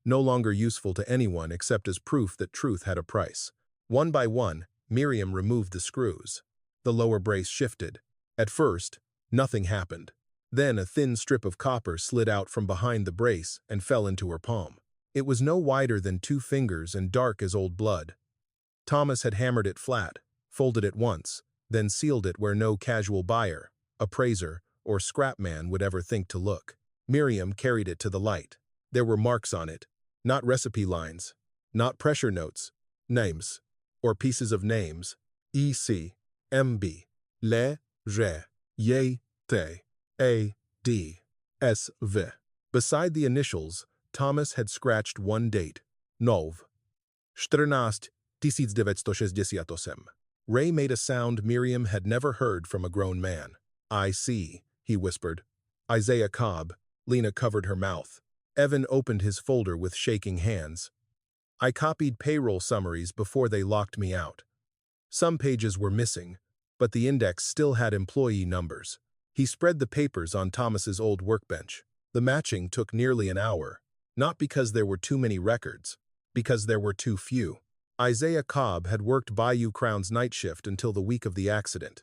no longer useful to anyone except as proof that truth had a price. One by one, Miriam removed the screws. The lower brace shifted. At first, nothing happened. Then a thin strip of copper slid out from behind the brace and fell into her palm. It was no wider than 2 fingers and dark as old blood. Thomas had hammered it flat, folded it once, then sealed it where no casual buyer, appraiser, or scrap man would ever think to look. Miriam carried it to the light. There were marks on it. Not recipe lines, not pressure notes, names, or pieces of names. E.C., M.B., Le, Re, Ye, Te, A, D, S, V. Beside the initials, Thomas had scratched one date, Nov. 14,968. Ray made a sound Miriam had never heard from a grown man. I see, he whispered. Isaiah Cobb. Lena covered her mouth. Evan opened his folder with shaking hands. I copied payroll summaries before they locked me out. Some pages were missing, but the index still had employee numbers. He spread the papers on Thomas's old workbench. The matching took nearly an hour, not because there were too many records, because there were too few. Isaiah Cobb had worked Bayou Crown's night shift until the week of the accident.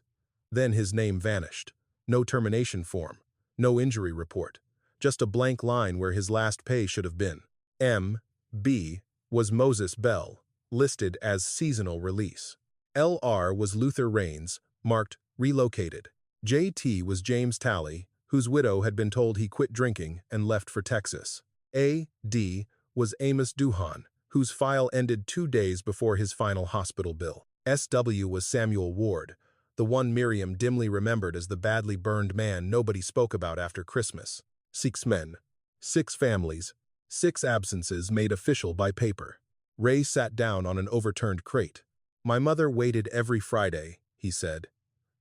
Then his name vanished. No termination form, no injury report, just a blank line where his last pay should have been. M.B. was Moses Bell, listed as seasonal release. L.R. was Luther Raines, marked relocated. J.T. was James Talley, whose widow had been told he quit drinking and left for Texas. A.D. was Amos Duhan, whose file ended 2 days before his final hospital bill. S.W. was Samuel Ward, the one Miriam dimly remembered as the badly burned man nobody spoke about after Christmas. 6 men, 6 families, 6 absences made official by paper. Ray sat down on an overturned crate. My mother waited every Friday, he said.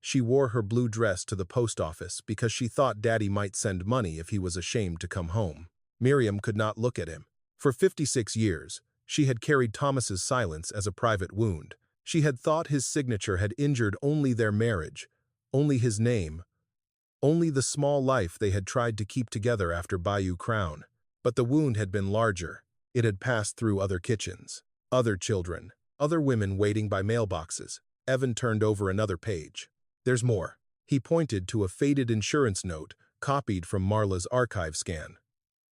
She wore her blue dress to the post office because she thought Daddy might send money if he was ashamed to come home. Miriam could not look at him. For 56 years, she had carried Thomas's silence as a private wound. She had thought his signature had injured only their marriage, only his name, only the small life they had tried to keep together after Bayou Crown. But the wound had been larger. It had passed through other kitchens, other children, other women waiting by mailboxes. Evan turned over another page. There's more. He pointed to a faded insurance note copied from Marla's archive scan.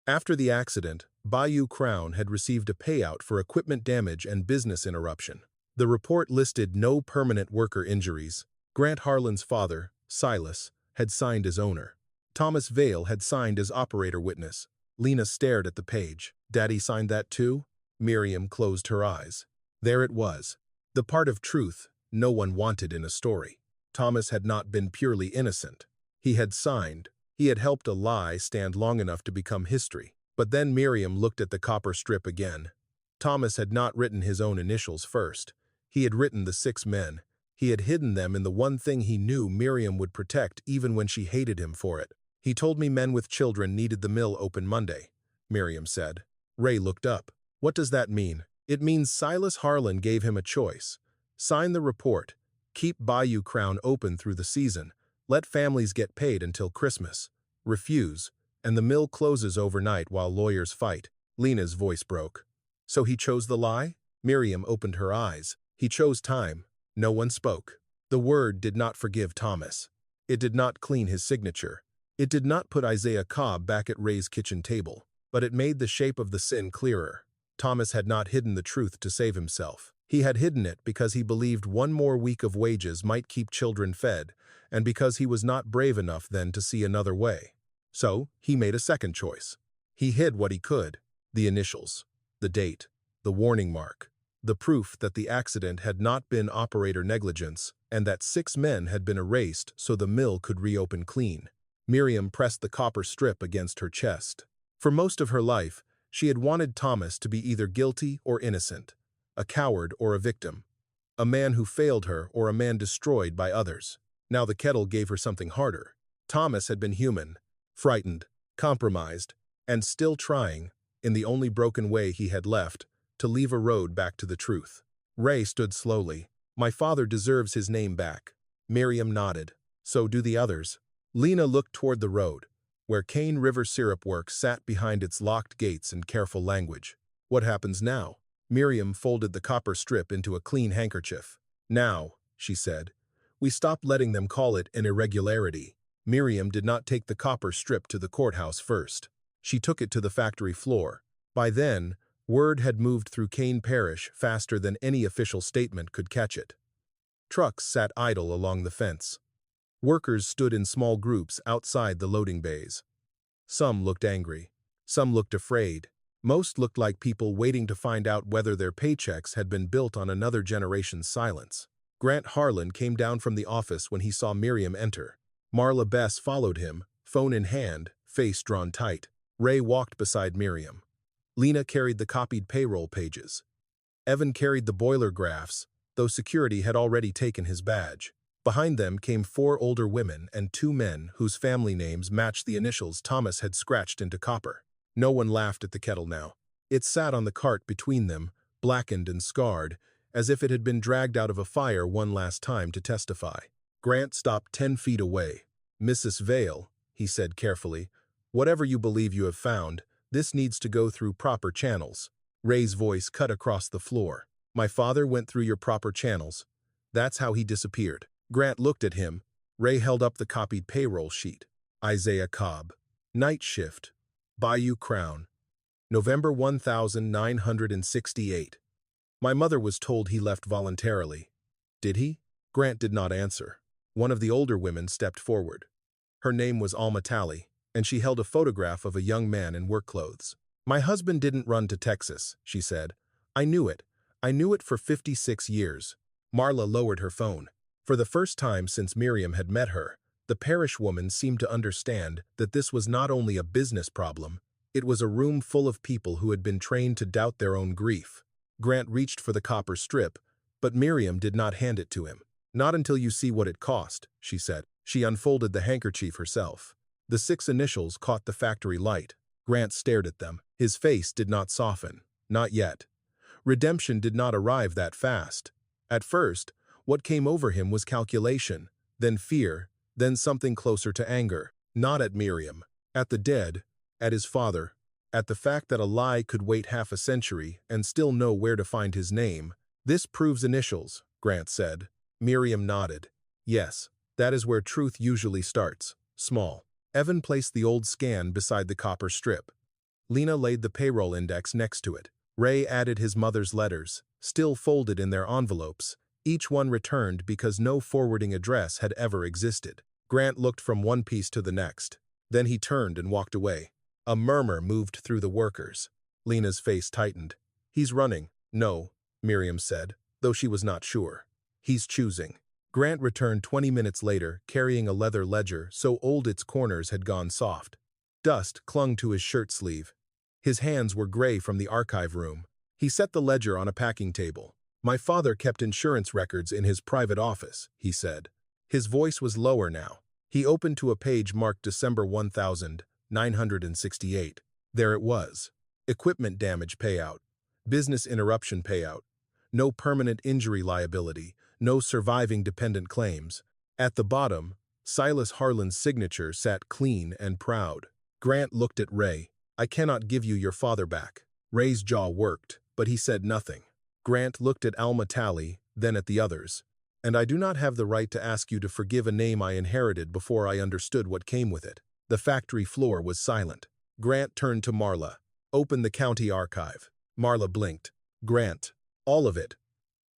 After the accident, Bayou Crown had received a payout for equipment damage and business interruption. The report listed no permanent worker injuries. Grant Harlan's father, Silas, had signed as owner. Thomas Vale had signed as operator witness. Lena stared at the page. Daddy signed that too? Miriam closed her eyes. There it was. The part of truth no one wanted in a story. Thomas had not been purely innocent. He had signed. He had helped a lie stand long enough to become history. But then Miriam looked at the copper strip again. Thomas had not written his own initials first. He had written the 6 men. He had hidden them in the one thing he knew Miriam would protect even when she hated him for it. He told me men with children needed the mill open Monday, Miriam said. Ray looked up. What does that mean? It means Silas Harlan gave him a choice. Sign the report. Keep Bayou Crown open through the season. Let families get paid until Christmas. Refuse, and the mill closes overnight while lawyers fight. Lena's voice broke. So he chose the lie? Miriam opened her eyes. He chose time. No one spoke. The word did not forgive Thomas. It did not clean his signature. It did not put Isaiah Cobb back at Ray's kitchen table. But it made the shape of the sin clearer. Thomas had not hidden the truth to save himself. He had hidden it because he believed one more week of wages might keep children fed, and because he was not brave enough then to see another way. So, he made a second choice. He hid what he could: the initials, the date, the warning mark, the proof that the accident had not been operator negligence, and that 6 men had been erased so the mill could reopen clean. Miriam pressed the copper strip against her chest. For most of her life, she had wanted Thomas to be either guilty or innocent, a coward or a victim, a man who failed her or a man destroyed by others. Now the kettle gave her something harder. Thomas had been human, frightened, compromised, and still trying, in the only broken way he had left, to leave a road back to the truth. Ray stood slowly. My father deserves his name back. Miriam nodded. So do the others. Lena looked toward the road, where Cane River Syrup Works sat behind its locked gates and careful language. What happens now? Miriam folded the copper strip into a clean handkerchief. Now, she said, we stop letting them call it an irregularity. Miriam did not take the copper strip to the courthouse first. She took it to the factory floor. By then, word had moved through Cane Parish faster than any official statement could catch it. Trucks sat idle along the fence. Workers stood in small groups outside the loading bays. Some looked angry. Some looked afraid. Most looked like people waiting to find out whether their paychecks had been built on another generation's silence. Grant Harlan came down from the office when he saw Miriam enter. Marla Bess followed him, phone in hand, face drawn tight. Ray walked beside Miriam. Lena carried the copied payroll pages. Evan carried the boiler graphs, though security had already taken his badge. Behind them came 4 older women and 2 men whose family names matched the initials Thomas had scratched into copper. No one laughed at the kettle now. It sat on the cart between them, blackened and scarred, as if it had been dragged out of a fire one last time to testify. Grant stopped 10 feet away. "Mrs. Vale," he said carefully, "whatever you believe you have found, this needs to go through proper channels." Ray's voice cut across the floor. "My father went through your proper channels. That's how he disappeared." Grant looked at him. Ray held up the copied payroll sheet. Isaiah Cobb. Night shift. Bayou Crown. November 1968. My mother was told he left voluntarily. Did he? Grant did not answer. One of the older women stepped forward. Her name was Alma Talley, and she held a photograph of a young man in work clothes. "My husband didn't run to Texas," she said. "I knew it. I knew it for 56 years. Marla lowered her phone. For the first time since Miriam had met her, the parish woman seemed to understand that this was not only a business problem, it was a room full of people who had been trained to doubt their own grief. Grant reached for the copper strip, but Miriam did not hand it to him. "Not until you see what it cost," she said. She unfolded the handkerchief herself. The 6 initials caught the factory light. Grant stared at them. His face did not soften. Not yet. Redemption did not arrive that fast. At first, what came over him was calculation, then fear, then something closer to anger. Not at Miriam, at the dead, at his father, at the fact that a lie could wait half a century and still know where to find his name. "This proves initials," Grant said. Miriam nodded. "Yes, that is where truth usually starts, small." Evan placed the old scan beside the copper strip. Lena laid the payroll index next to it. Ray added his mother's letters, still folded in their envelopes, each one returned because no forwarding address had ever existed. Grant looked from one piece to the next. Then he turned and walked away. A murmur moved through the workers. Lena's face tightened. "He's running." "No," Miriam said, though she was not sure. "He's choosing." Grant returned 20 minutes later, carrying a leather ledger so old its corners had gone soft. Dust clung to his shirt sleeve. His hands were gray from the archive room. He set the ledger on a packing table. "My father kept insurance records in his private office," he said. His voice was lower now. He opened to a page marked December 1968. There it was. Equipment damage payout. Business interruption payout. No permanent injury liability. No surviving dependent claims. At the bottom, Silas Harlan's signature sat clean and proud. Grant looked at Ray. "I cannot give you your father back." Ray's jaw worked, but he said nothing. Grant looked at Alma Talley, then at the others. "And I do not have the right to ask you to forgive a name I inherited before I understood what came with it." The factory floor was silent. Grant turned to Marla. "Open the county archive." Marla blinked. "Grant. All of it.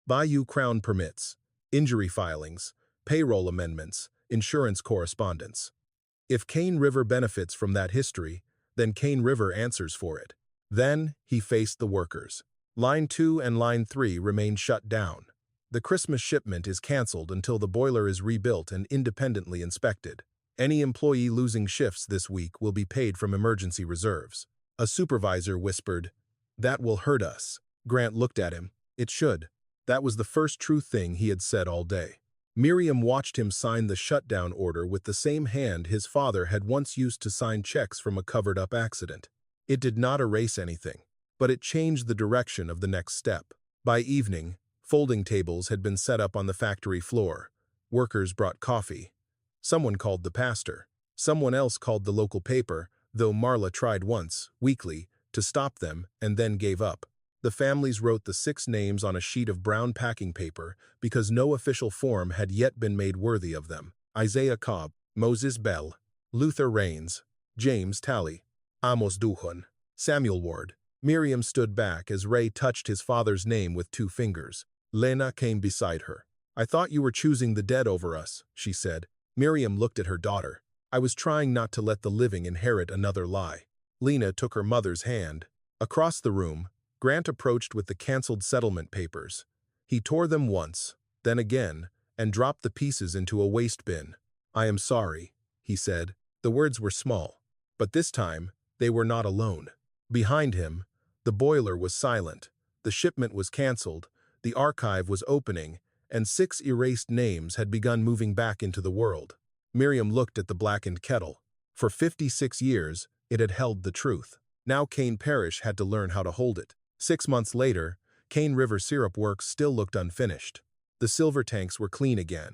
Bayou Crown permits, injury filings, payroll amendments, insurance correspondence. If Cane River benefits from that history, then Cane River answers for it." Then he faced the workers. Line 2 and Line 3 remain shut down. The Christmas shipment is canceled until the boiler is rebuilt and independently inspected. Any employee losing shifts this week will be paid from emergency reserves. A supervisor whispered, "That will hurt us." Grant looked at him. It should. That was the first true thing he had said all day. Miriam watched him sign the shutdown order with the same hand his father had once used to sign checks from a covered-up accident. It did not erase anything, but it changed the direction of the next step. By evening, folding tables had been set up on the factory floor. Workers brought coffee. Someone called the pastor. Someone else called the local paper, though Marla tried once, weakly, to stop them and then gave up. The families wrote the 6 names on a sheet of brown packing paper because no official form had yet been made worthy of them. Isaiah Cobb, Moses Bell, Luther Raines, James Talley, Amos Duhon, Samuel Ward. Miriam stood back as Ray touched his father's name with 2 fingers. Lena came beside her. "I thought you were choosing the dead over us," she said. Miriam looked at her daughter. "I was trying not to let the living inherit another lie." Lena took her mother's hand. Across the room, Grant approached with the canceled settlement papers. He tore them once, then again, and dropped the pieces into a waste bin. "I am sorry," he said. The words were small, but this time, they were not alone. Behind him, The boiler was silent, the shipment was cancelled, the archive was opening, and 6 erased names had begun moving back into the world. Miriam looked at the blackened kettle. For 56 years, it had held the truth. Now Cane Parish had to learn how to hold it. 6 months later, Cane River syrup works still looked unfinished. The silver tanks were clean again.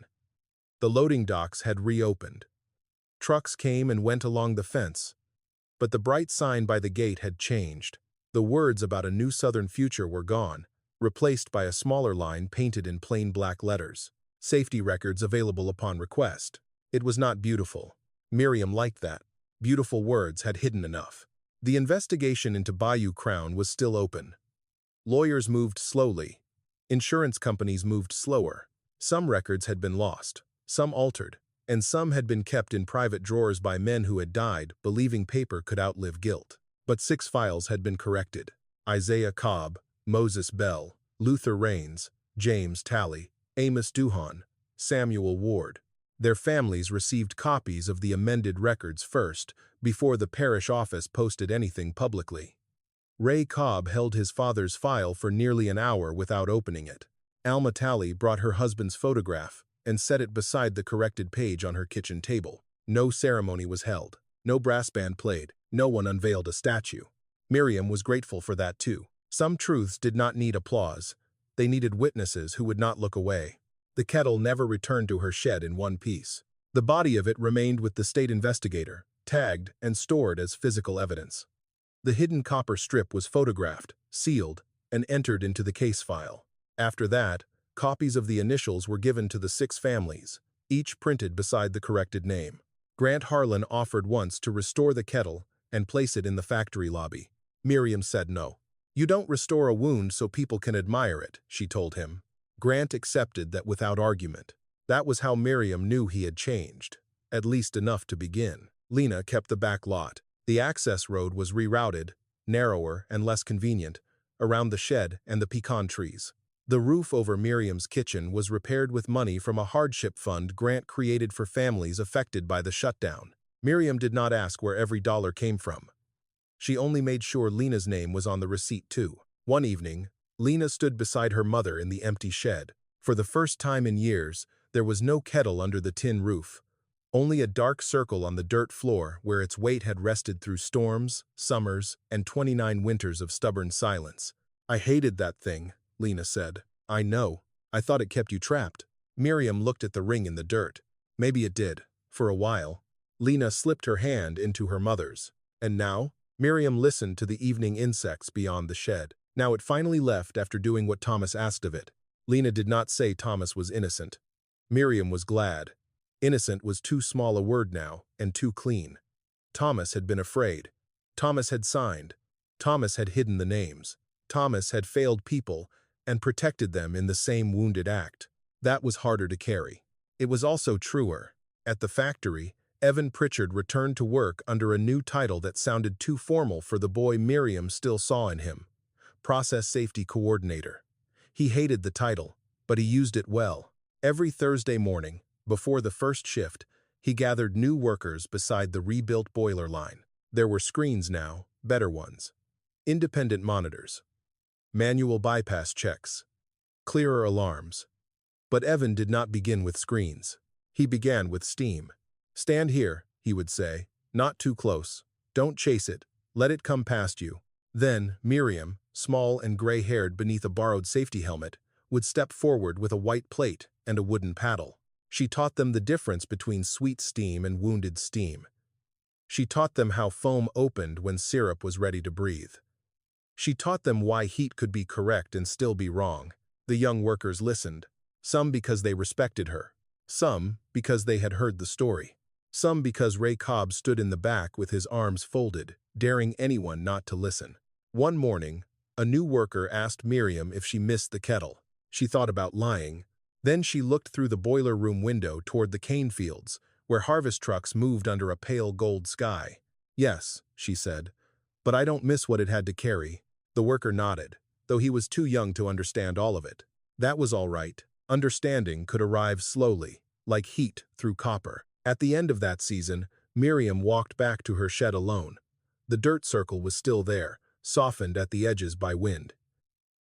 The loading docks had reopened. Trucks came and went along the fence. But the bright sign by the gate had changed. The words about a new southern future were gone, replaced by a smaller line painted in plain black letters. Safety records available upon request. It was not beautiful. Miriam liked that. Beautiful words had hidden enough. The investigation into Bayou Crown was still open. Lawyers moved slowly. Insurance companies moved slower. Some records had been lost, some altered, and some had been kept in private drawers by men who had died, believing paper could outlive guilt. But 6 files had been corrected. Isaiah Cobb, Moses Bell, Luther Raines, James Talley, Amos Duhon, Samuel Ward. Their families received copies of the amended records first, before the parish office posted anything publicly. Ray Cobb held his father's file for nearly an hour without opening it. Alma Talley brought her husband's photograph and set it beside the corrected page on her kitchen table. No ceremony was held. No brass band played. No one unveiled a statue. Miriam was grateful for that too. Some truths did not need applause. They needed witnesses who would not look away. The kettle never returned to her shed in one piece. The body of it remained with the state investigator, tagged and stored as physical evidence. The hidden copper strip was photographed, sealed, and entered into the case file. After that, copies of the initials were given to the 6 families, each printed beside the corrected name. Grant Harlan offered once to restore the kettle and place it in the factory lobby. Miriam said no. "You don't restore a wound so people can admire it," she told him. Grant accepted that without argument. That was how Miriam knew he had changed, at least enough to begin. Lena kept the back lot. The access road was rerouted, narrower and less convenient, around the shed and the pecan trees. The roof over Miriam's kitchen was repaired with money from a hardship fund Grant created for families affected by the shutdown. Miriam did not ask where every dollar came from. She only made sure Lena's name was on the receipt too. One evening, Lena stood beside her mother in the empty shed. For the first time in years, there was no kettle under the tin roof, only a dark circle on the dirt floor where its weight had rested through storms, summers, and 29 winters of stubborn silence. "I hated that thing," Lena said. "I know. I thought it kept you trapped." Miriam looked at the ring in the dirt. Maybe it did, for a while. Lena slipped her hand into her mother's. And now? Miriam listened to the evening insects beyond the shed. Now it finally left after doing what Thomas asked of it. Lena did not say Thomas was innocent. Miriam was glad. Innocent was too small a word now, and too clean. Thomas had been afraid. Thomas had signed. Thomas had hidden the names. Thomas had failed people and protected them in the same wounded act. That was harder to carry. It was also truer. At the factory, Evan Pritchard returned to work under a new title that sounded too formal for the boy Miriam still saw in him. Process Safety Coordinator. He hated the title, but he used it well. Every Thursday morning, before the first shift, he gathered new workers beside the rebuilt boiler line. There were screens now, better ones. Independent monitors. Manual bypass checks. Clearer alarms. But Evan did not begin with screens. He began with steam. "Stand here," he would say. "Not too close. Don't chase it. Let it come past you." Then Miriam, small and gray-haired beneath a borrowed safety helmet, would step forward with a white plate and a wooden paddle. She taught them the difference between sweet steam and wounded steam. She taught them how foam opened when syrup was ready to breathe. She taught them why heat could be correct and still be wrong. The young workers listened, some because they respected her, some because they had heard the story, some because Ray Cobb stood in the back with his arms folded, daring anyone not to listen. One morning, a new worker asked Miriam if she missed the kettle. She thought about lying. Then she looked through the boiler room window toward the cane fields, where harvest trucks moved under a pale gold sky. "Yes," she said, "but I don't miss what it had to carry." The worker nodded, though he was too young to understand all of it. That was all right. Understanding could arrive slowly, like heat through copper. At the end of that season, Miriam walked back to her shed alone. The dirt circle was still there, softened at the edges by wind.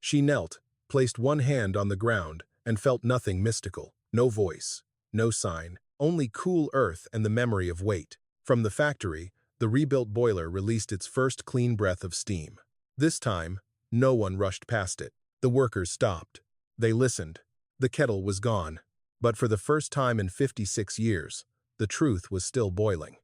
She knelt, placed one hand on the ground, and felt nothing mystical. No voice, no sign, only cool earth and the memory of weight. From the factory, the rebuilt boiler released its first clean breath of steam. This time, no one rushed past it. The workers stopped. They listened. The kettle was gone. But for the first time in 56 years, the truth was still boiling.